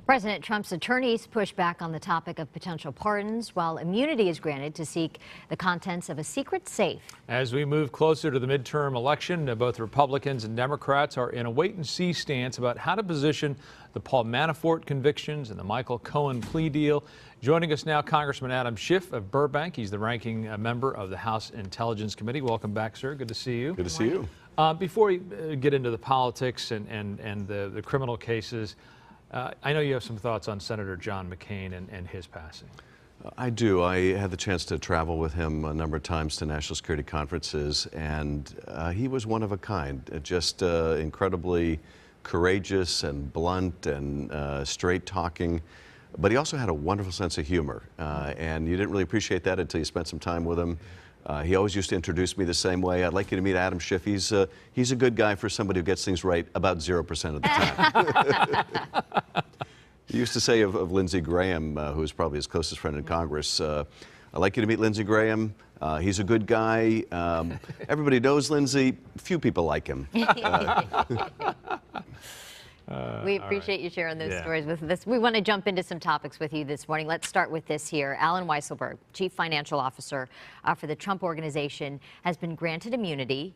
President Trump's attorneys push back on the topic of potential pardons, while immunity is granted to seek the contents of a secret safe. As we move closer to the midterm election, both Republicans and Democrats are in a wait-and-see stance about how to position the Paul Manafort convictions and the Michael Cohen plea deal. Joining us now, Congressman Adam Schiff of Burbank. He's the ranking member of the House Intelligence Committee. Welcome back, sir. Good to see you. Good to see you. Before we get into the politics and the criminal cases, I know you have some thoughts on Senator John McCain and his passing. I do. I had the chance to travel with him a number of times to national security conferences, and he was one of a kind, just incredibly courageous and blunt and straight talking. But he also had a wonderful sense of humor, and you didn't really appreciate that until you spent some time with him. He always used to introduce me the same way. I'd like you to meet Adam Schiff. He's a good guy for somebody who gets things right about 0% of the time. He used to say of Lindsey Graham, who's probably his closest friend in Congress, I'd like you to meet Lindsey Graham. He's a good guy. Everybody knows Lindsey. Few people like him. We appreciate you sharing those stories with us. We want to jump into some topics with you this morning. Let's start with this here. Alan Weisselberg, Chief Financial Officer for the Trump Organization, has been granted immunity,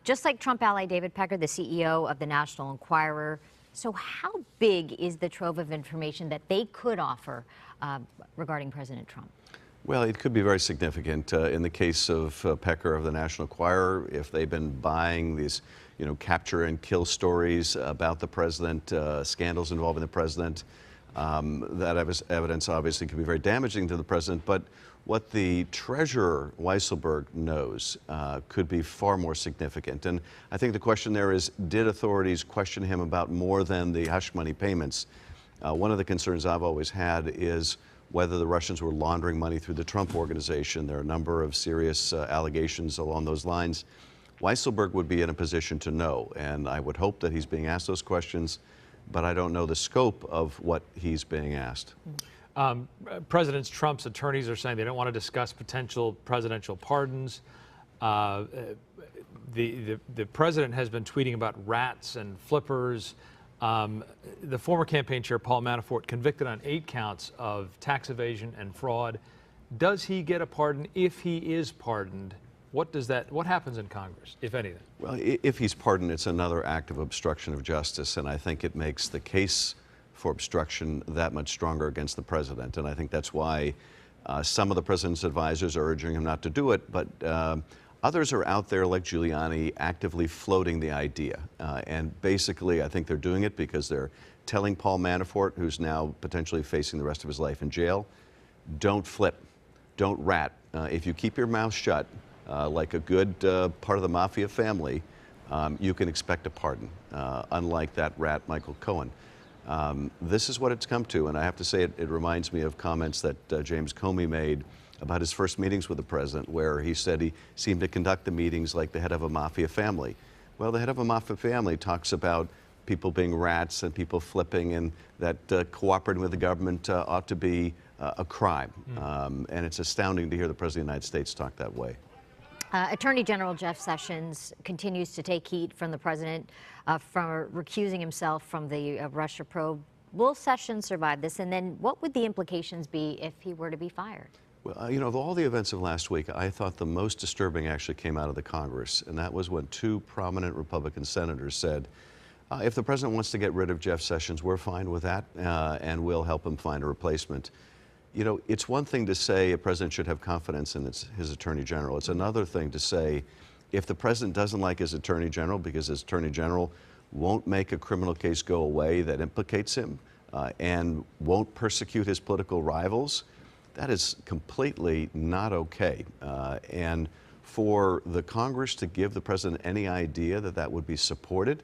just like Trump ally David Pecker, the CEO of the National Enquirer. So how big is the trove of information that they could offer regarding President Trump? Well, it could be very significant. In the case of Pecker of the National Enquirer, if they've been buying these capture and kill stories about the president, scandals involving the president, that evidence obviously could be very damaging to the president. But what the Treasurer Weisselberg knows could be far more significant. And I think the question there is, did authorities question him about more than the hush money payments? One of the concerns I've always had is whether the Russians were laundering money through the Trump Organization. There are a number of serious allegations along those lines. Weisselberg would be in a position to know, and I would hope that he's being asked those questions, but I don't know the scope of what he's being asked. President Trump's attorneys are saying they don't want to discuss potential presidential pardons. The president has been tweeting about rats and flippers. The former campaign chair, Paul Manafort, convicted on 8 counts of tax evasion and fraud. Does he get a pardon? If he is pardoned, what happens in Congress, if anything? Well, if he's pardoned, it's another act of obstruction of justice, and I think it makes the case for obstruction that much stronger against the president. And I think that's why some of the president's advisors are urging him not to do it, but others are out there, like Giuliani, actively floating the idea. And basically, I think they're doing it because they're telling Paul Manafort, who's now potentially facing the rest of his life in jail, don't flip, don't rat. If you keep your mouth shut, like a good part of the Mafia family, you can expect a pardon, unlike that rat, Michael Cohen. This is what it's come to, and I have to say it reminds me of comments that James Comey made about his first meetings with the president, where he said he seemed to conduct the meetings like the head of a Mafia family. Well, the head of a Mafia family talks about people being rats and people flipping, and that cooperating with the government ought to be a crime. And it's astounding to hear the President of the United States talk that way. Attorney General Jeff Sessions continues to take heat from the president for recusing himself from the Russia probe. Will Sessions survive this? And then what would the implications be if he were to be fired? Well, of all the events of last week, I thought the most disturbing actually came out of the Congress, and that was when 2 prominent Republican senators said, if the president wants to get rid of Jeff Sessions, we're fine with that, and we'll help him find a replacement. It's one thing to say a president should have confidence in his attorney general. It's another thing to say if the president doesn't like his attorney general because his attorney general won't make a criminal case go away that implicates him and won't persecute his political rivals, that is completely not okay. And for the Congress to give the president any idea that that would be supported,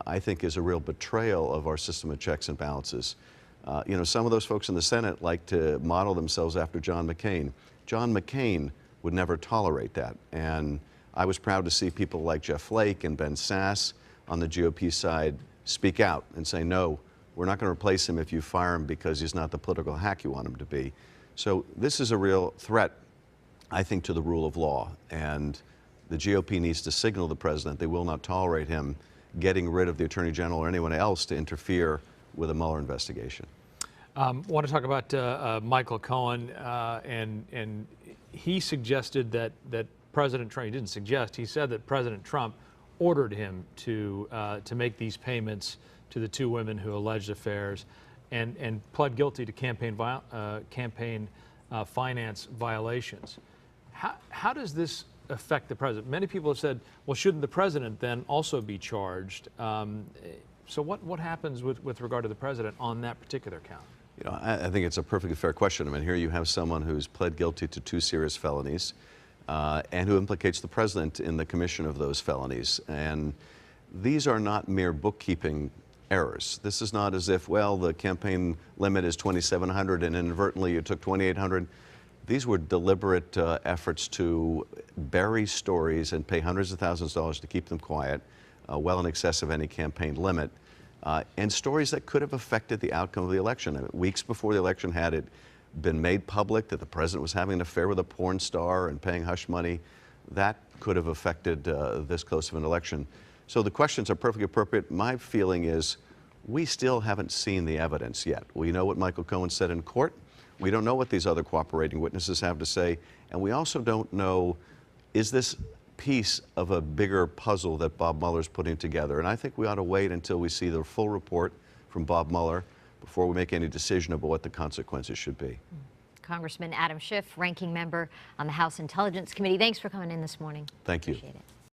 I think is a real betrayal of our system of checks and balances. Some of those folks in the Senate like to model themselves after John McCain. John McCain would never tolerate that. And I was proud to see people like Jeff Flake and Ben Sasse on the GOP side speak out and say, no, we're not going to replace him if you fire him because he's not the political hack you want him to be. So this is a real threat, I think, to the rule of law. And the GOP needs to signal the president they will not tolerate him getting rid of the Attorney General or anyone else to interfere with a Mueller investigation. Want to talk about Michael Cohen, and he suggested that President Trump, he didn't suggest, he said that President Trump ordered him to make these payments to the two women who alleged affairs, and pled guilty to campaign finance violations. How does this affect the president? Many people have said, well, shouldn't the president then also be charged? So what happens with regard to the president on that particular count? You know, I think it's a perfectly fair question. I mean, here you have someone who's pled guilty to 2 serious felonies and who implicates the president in the commission of those felonies. And these are not mere bookkeeping errors. This is not as if, well, the campaign limit is $2,700 and inadvertently you took $2,800. These were deliberate efforts to bury stories and pay hundreds of thousands of dollars to keep them quiet, well in excess of any campaign limit. And stories that could have affected the outcome of the election. I mean, weeks before the election, had it been made public that the president was having an affair with a porn star and paying hush money, that could have affected this close of an election. So the questions are perfectly appropriate. My feeling is we still haven't seen the evidence yet. We know what Michael Cohen said in court. We don't know what these other cooperating witnesses have to say. And we also don't know, is this piece of a bigger puzzle that Bob Mueller's putting together? And I think we ought to wait until we see the full report from Bob Mueller before we make any decision about what the consequences should be. Congressman Adam Schiff, ranking member on the House Intelligence Committee, thanks for coming in this morning. Thank you. Appreciate it.